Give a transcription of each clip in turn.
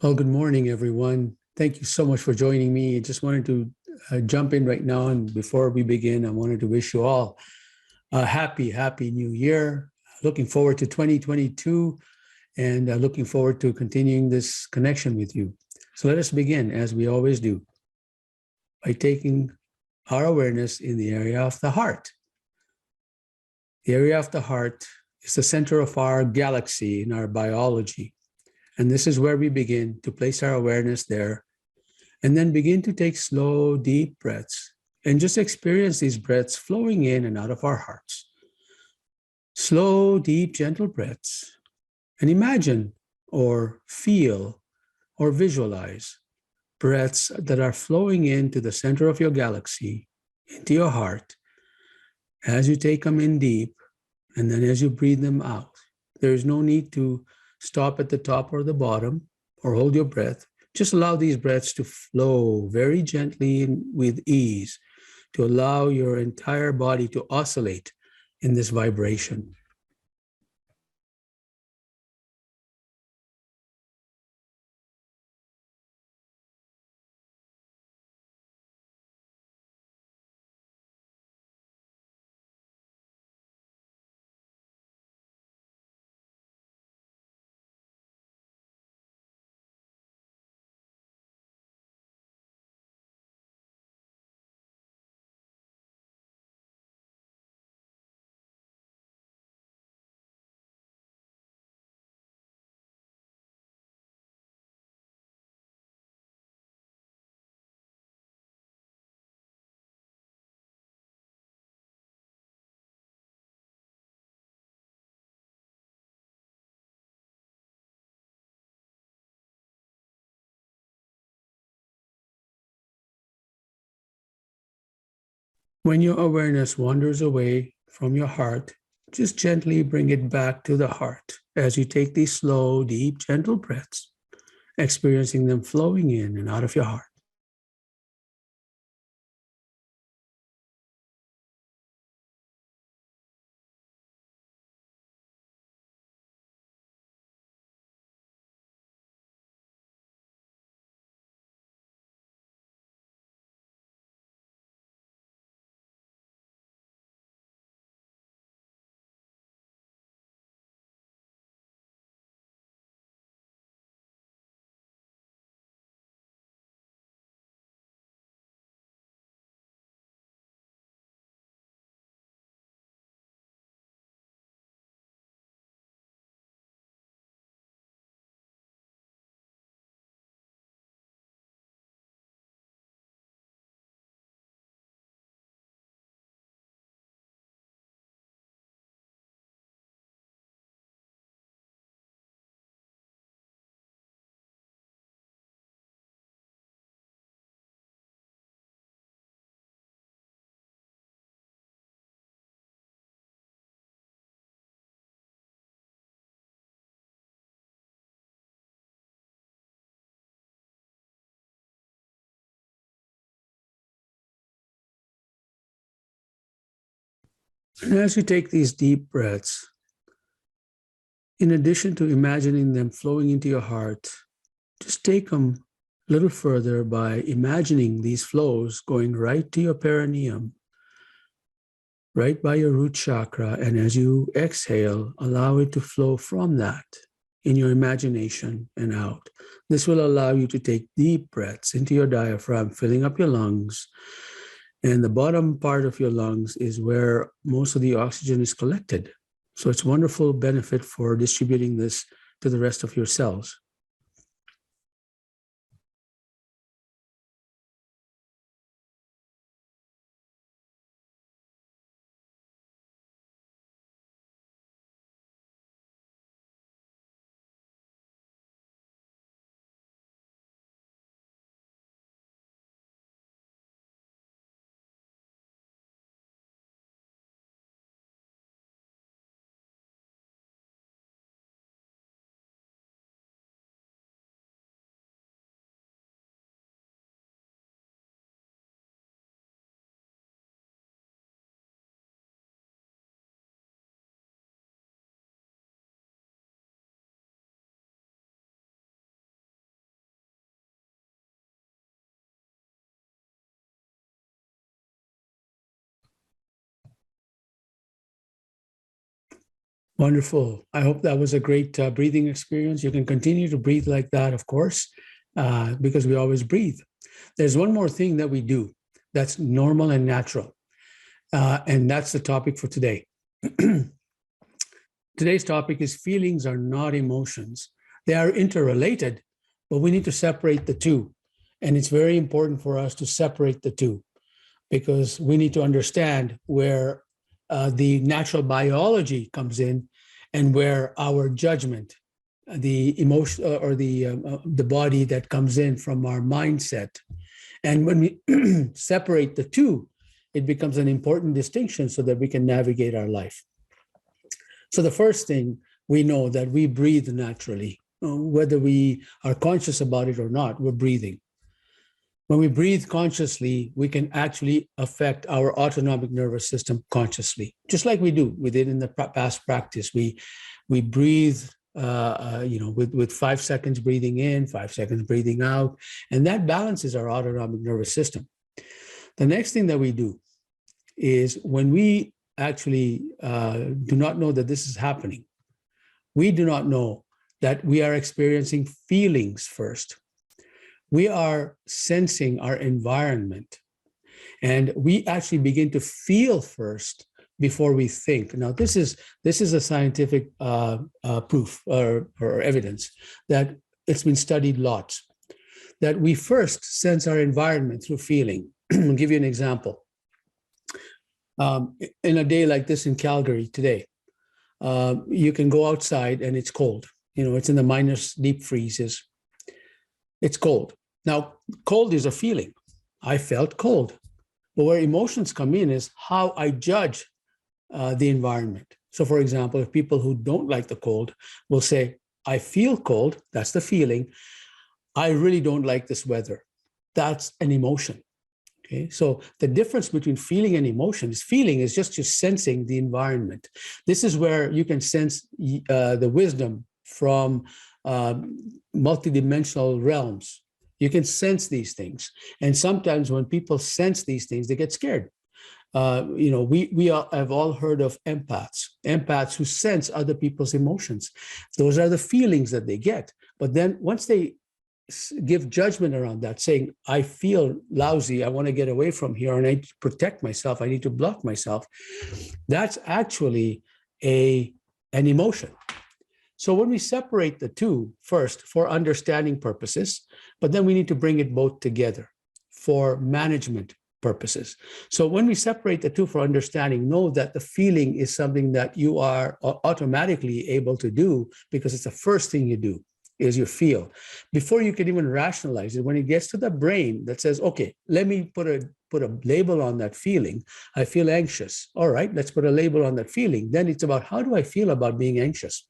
Well, good morning, everyone. Thank you so much for joining me. I just wanted to jump in right now. And before we begin, I wanted to wish you all a happy new year. Looking forward to 2022 and looking forward to continuing this connection with you. So let us begin, as we always do, by taking our awareness in the area of the heart. The area of the heart is the center of our galaxy in our biology. And this is where we begin to place our awareness there and then begin to take slow, deep breaths and just experience these breaths flowing in and out of our hearts. Slow, deep, gentle breaths. And imagine or feel or visualize breaths that are flowing into the center of your galaxy, into your heart, as you take them in deep and then as you breathe them out. There is no need to stop at the top or the bottom or hold your breath. Just allow these breaths to flow very gently and with ease to allow your entire body to oscillate in this vibration. When your awareness wanders away from your heart, just gently bring it back to the heart as you take these slow, deep, gentle breaths, experiencing them flowing in and out of your heart. And as you take these deep breaths, in addition to imagining them flowing into your heart, just take them a little further by imagining these flows going right to your perineum, right by your root chakra. And as you exhale, allow it to flow from that in your imagination and out. This will allow you to take deep breaths into your diaphragm, filling up your lungs. And the bottom part of your lungs is where most of the oxygen is collected. So it's wonderful benefit for distributing this to the rest of your cells. Wonderful. I hope that was a great breathing experience. You can continue to breathe like that, of course, because we always breathe. There's one more thing that we do that's normal and natural, and that's the topic for today. Today's topic is feelings are not emotions. They are interrelated, but we need to separate the two. And it's very important for us to separate the two because we need to understand where the natural biology comes in and where our judgment, the emotion or the body that comes in from our mindset. And when we separate the two, it becomes an important distinction so that we can navigate our life. So the first thing, we know that we breathe naturally. Whether we are conscious about it or not, we're breathing. When we breathe consciously, we can actually affect our autonomic nervous system consciously, just like we did in the past practice. We breathe, with 5 seconds breathing in, 5 seconds breathing out, and that balances our autonomic nervous system. The next thing that we do is when we actually do not know that this is happening, we do not know that we are experiencing feelings first. We are sensing our environment, and we actually begin to feel first before we think. Now, this is a scientific proof or evidence that it's been studied lots, that we first sense our environment through feeling. I'll give you an example. In a day like this in Calgary today, you can go outside and it's cold. It's in the minus deep freezes. It's cold. Now, cold is a feeling. I felt cold. But where emotions come in is how I judge the environment. So, for example, if people who don't like the cold will say, I feel cold, that's the feeling. I really don't like this weather. That's an emotion. Okay, so the difference between feeling and emotion is feeling is just sensing the environment. This is where you can sense the wisdom from multidimensional realms. You can sense these things. And sometimes when people sense these things, they get scared. We have all heard of empaths who sense other people's emotions. Those are the feelings that they get. But then once they give judgment around that, saying, I feel lousy, I want to get away from here, and I need to protect myself, I need to block myself, that's actually an emotion. So when we separate the two, first for understanding purposes, but then we need to bring it both together for management purposes. So when we separate the two for understanding, know that the feeling is something that you are automatically able to do because it's the first thing you do is you feel. Before you can even rationalize it, when it gets to the brain that says, okay, let me put a label on that feeling. I feel anxious. All right, let's put a label on that feeling. Then it's about how do I feel about being anxious?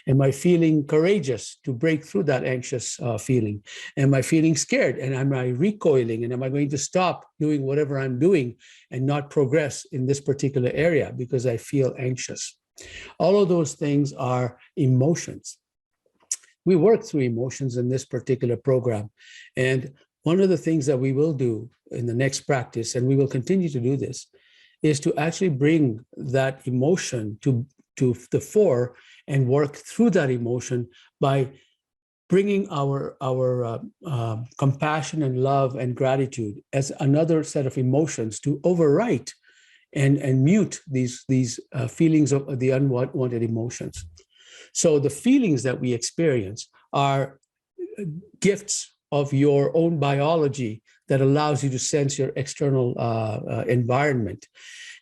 Am I feeling courageous to break through that anxious feeling? Am I feeling scared? And am I recoiling? And am I going to stop doing whatever I'm doing and not progress in this particular area because I feel anxious? All of those things are emotions. We work through emotions in this particular program. And one of the things that we will do in the next practice, and we will continue to do this, is to actually bring that emotion to the fore and work through that emotion by bringing our compassion and love and gratitude as another set of emotions to overwrite and mute these feelings of the unwanted emotions. So the feelings that we experience are gifts of your own biology that allows you to sense your external environment.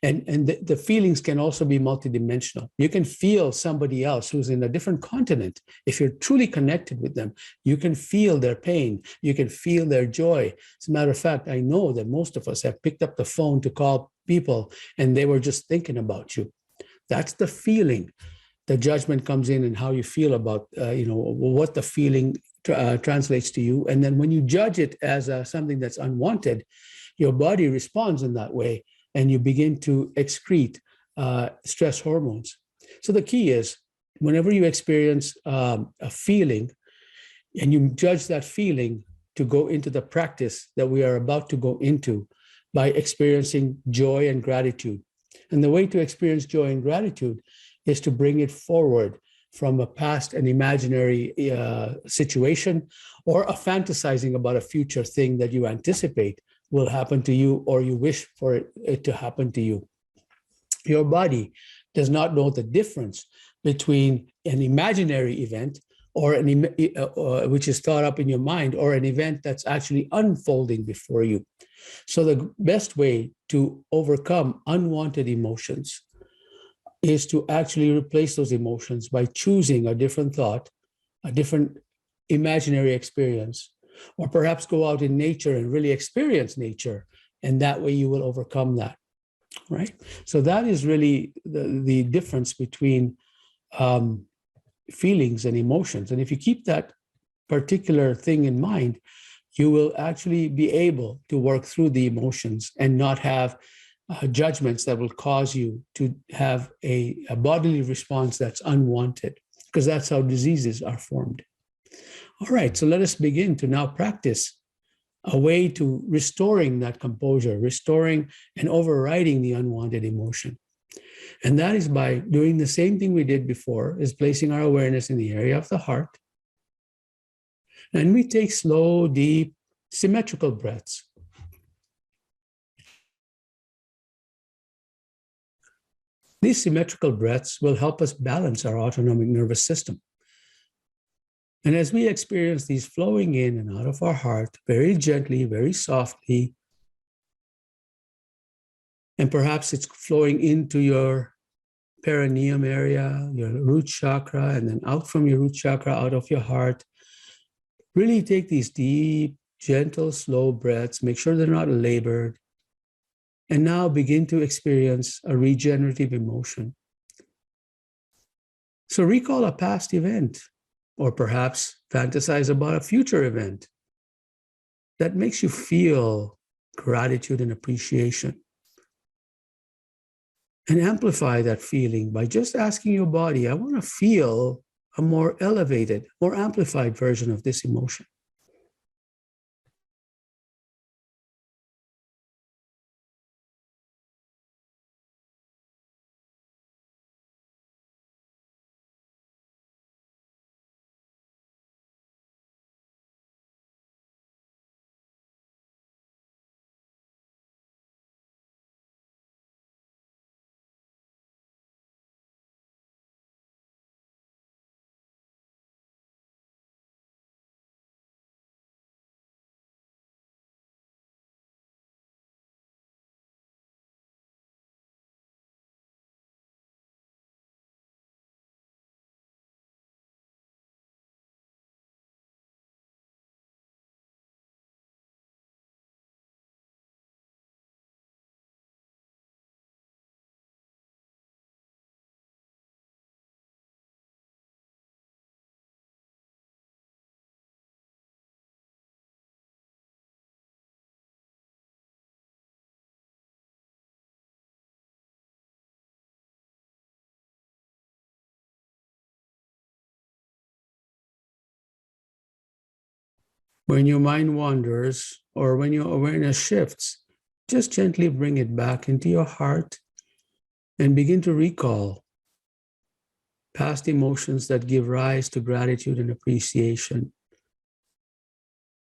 And the feelings can also be multidimensional. You can feel somebody else who's in a different continent. If you're truly connected with them, you can feel their pain. You can feel their joy. As a matter of fact, I know that most of us have picked up the phone to call people and they were just thinking about you. That's the feeling. The judgment comes in and how you feel about, what the feeling translates to you. And then when you judge it as something that's unwanted, your body responds in that way. And you begin to excrete stress hormones. So the key is, whenever you experience a feeling and you judge that feeling, to go into the practice that we are about to go into by experiencing joy and gratitude. And the way to experience joy and gratitude is to bring it forward from a past and imaginary situation, or a fantasizing about a future thing that you anticipate will happen to you, or you wish for it to happen to you. Your body does not know the difference between an imaginary event or which is thought up in your mind, or an event that's actually unfolding before you. So the best way to overcome unwanted emotions is to actually replace those emotions by choosing a different thought, a different imaginary experience, or perhaps go out in nature and really experience nature. And that way you will overcome that, right? So that is really the difference between feelings and emotions. And if you keep that particular thing in mind, you will actually be able to work through the emotions and not have judgments that will cause you to have a bodily response that's unwanted, because that's how diseases are formed. All right, so let us begin to now practice a way to restoring that composure, restoring and overriding the unwanted emotion. And that is by doing the same thing we did before, is placing our awareness in the area of the heart. And we take slow, deep, symmetrical breaths. These symmetrical breaths will help us balance our autonomic nervous system. And as we experience these flowing in and out of our heart, very gently, very softly, and perhaps it's flowing into your perineum area, your root chakra, and then out from your root chakra, out of your heart. Really take these deep, gentle, slow breaths. Make sure they're not labored. And now begin to experience a regenerative emotion. So recall a past event, or perhaps fantasize about a future event that makes you feel gratitude and appreciation. And amplify that feeling by just asking your body, I want to feel a more elevated, more amplified version of this emotion. When your mind wanders or when your awareness shifts, just gently bring it back into your heart and begin to recall past emotions that give rise to gratitude and appreciation.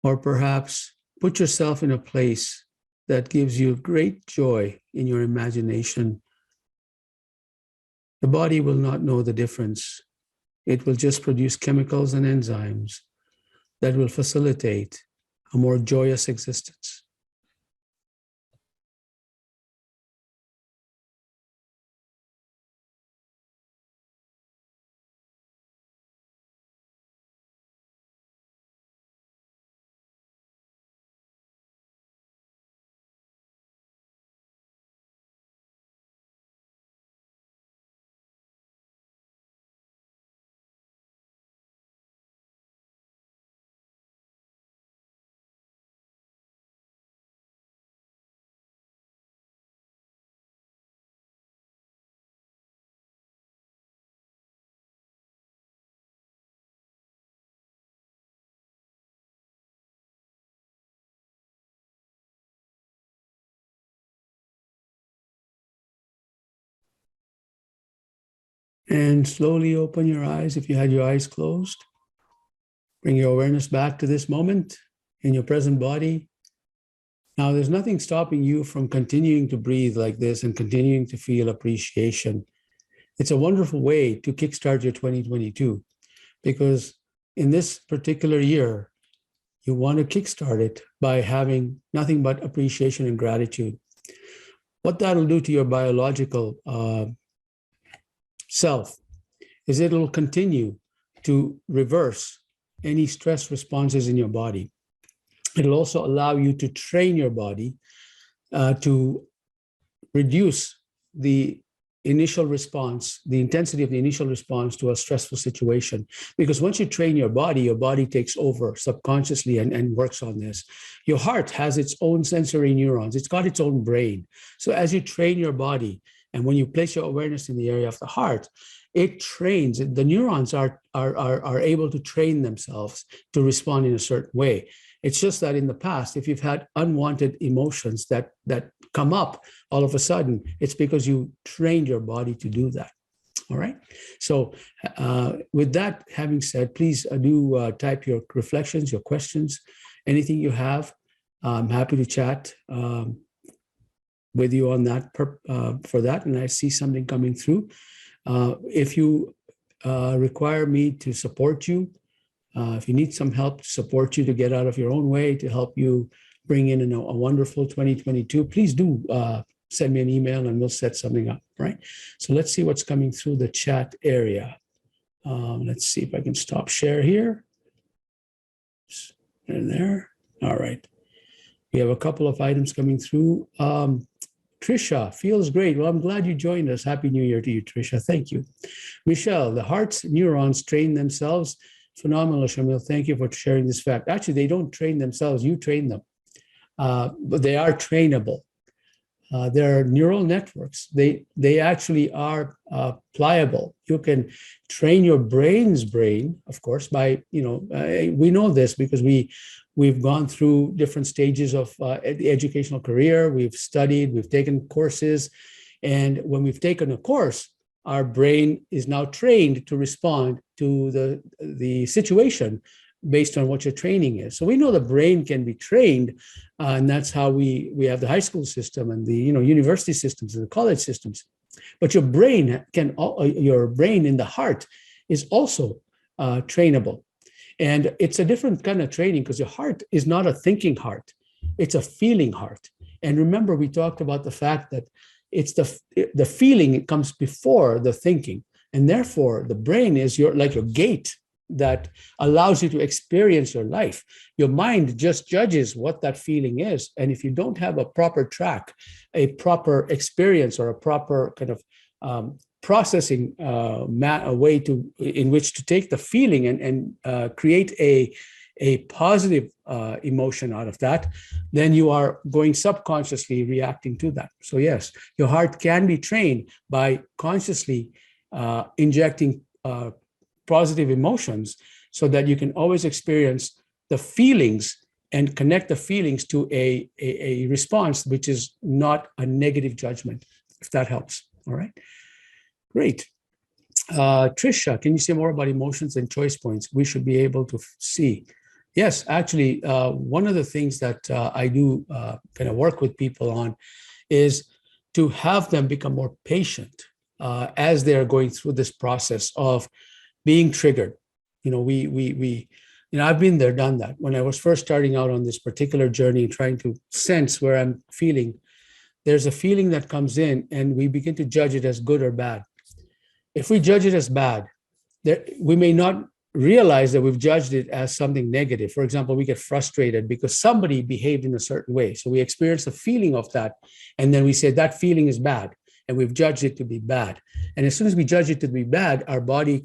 Or perhaps put yourself in a place that gives you great joy in your imagination. The body will not know the difference. It will just produce chemicals and enzymes that will facilitate a more joyous existence. And slowly open your eyes if you had your eyes closed. Bring your awareness back to this moment in your present body. Now, there's nothing stopping you from continuing to breathe like this and continuing to feel appreciation. It's a wonderful way to kickstart your 2022, because in this particular year, you want to kickstart it by having nothing but appreciation and gratitude. What that'll do to your biological self is it'll continue to reverse any stress responses in your body. It'll also allow you to train your body to reduce the initial response, the intensity of the initial response to a stressful situation. Because once you train your body takes over subconsciously and works on this. Your heart has its own sensory neurons. It's got its own brain. So as you train your body, and when you place your awareness in the area of the heart, it trains, the neurons are able to train themselves to respond in a certain way. It's just that in the past, if you've had unwanted emotions that come up all of a sudden, it's because you trained your body to do that. All right. So with that having said, please do type your reflections, your questions, anything you have. I'm happy to chat with you on that for that. And I see something coming through. If you require me to support you, if you need some help to support you to get out of your own way, to help you bring in a wonderful 2022, please do send me an email and we'll set something up, right? So let's see what's coming through the chat area. Let's see if I can stop share here. And there. All right. We have a couple of items coming through. Trisha, feels great. Well, I'm glad you joined us. Happy New Year to you, Trisha. Thank you. Michelle, the heart's neurons train themselves. Phenomenal, Shamil. Thank you for sharing this fact. Actually, they don't train themselves. You train them. But they are trainable. They're neural networks. They actually are pliable. You can train your brain's brain, of course, by, we know this because we've gone through different stages of the educational career. We've studied, we've taken courses. And when we've taken a course, our brain is now trained to respond to the situation based on what your training is. So we know the brain can be trained, and that's how we have the high school system and the university systems and the college systems. But your brain in the heart is also trainable. And it's a different kind of training because your heart is not a thinking heart. It's a feeling heart. And remember, we talked about the fact that it's the feeling, it comes before the thinking. And therefore, the brain is like your gate that allows you to experience your life. Your mind just judges what that feeling is. And if you don't have a proper track, a proper experience, or a proper kind of processing a way in which to take the feeling and create a positive emotion out of that, then you are going subconsciously reacting to that. So yes, your heart can be trained by consciously injecting positive emotions so that you can always experience the feelings and connect the feelings to a response which is not a negative judgment, if that helps. All right, great. Trisha, can you say more about emotions and choice points we should be able to see? Yes, actually, one of the things that I do kind of work with people on is to have them become more patient as they're going through this process of being triggered. I've been there, done that. When I was first starting out on this particular journey, trying to sense where I'm feeling, there's a feeling that comes in and we begin to judge it as good or bad. If we judge it as bad, we may not realize that we've judged it as something negative. For example, we get frustrated because somebody behaved in a certain way. So we experience the feeling of that. And then we say that feeling is bad. And we've judged it to be bad. And as soon as we judge it to be bad, our body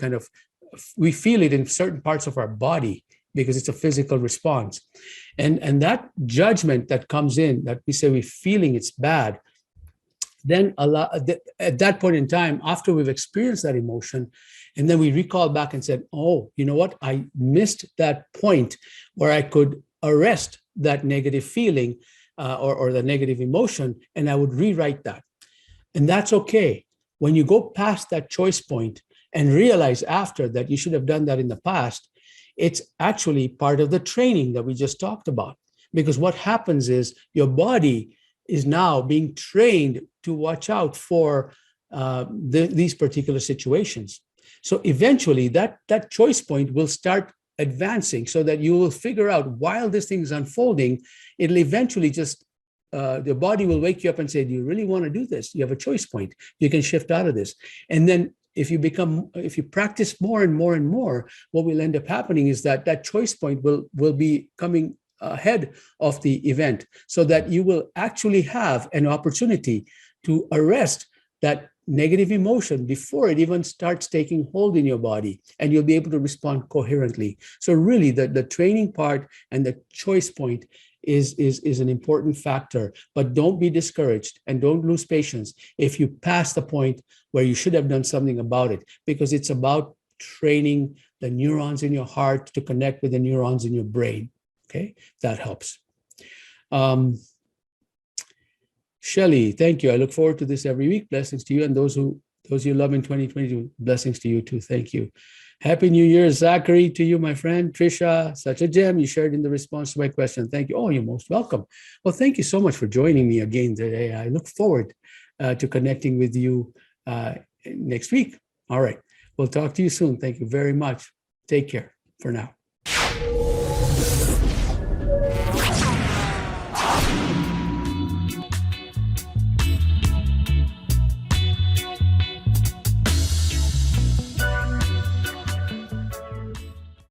we feel it in certain parts of our body because it's a physical response. And that judgment that comes in, that we say we're feeling it's bad, then at that point in time, after we've experienced that emotion, and then we recall back and said, oh, you know what? I missed that point where I could arrest that negative feeling or the negative emotion, and I would rewrite that. And that's okay. When you go past that choice point and realize after that you should have done that in the past, it's actually part of the training that we just talked about. Because what happens is your body is now being trained to watch out for these particular situations. So eventually that choice point will start advancing, so that you will figure out while this thing is unfolding, it'll eventually just, the body will wake you up and say, do you really want to do this? You have a choice point. You can shift out of this. And then if you practice more and more and more, what will end up happening is that choice point will be coming ahead of the event, so that you will actually have an opportunity to arrest that negative emotion before it even starts taking hold in your body, and you'll be able to respond coherently. So really the training part and the choice point is an important factor. But don't be discouraged and don't lose patience if you pass the point where you should have done something about it, because it's about training the neurons in your heart to connect with the neurons in your brain. Okay, that helps. Shelley, thank you. I look forward to this every week. Blessings to you and those you love in 2022. Blessings to you too. Thank you. Happy New Year, Zachary, to you, my friend. Trisha, such a gem. You shared in the response to my question. Thank you. Oh, you're most welcome. Well, thank you so much for joining me again today. I look forward to connecting with you next week. All right. We'll talk to you soon. Thank you very much. Take care for now.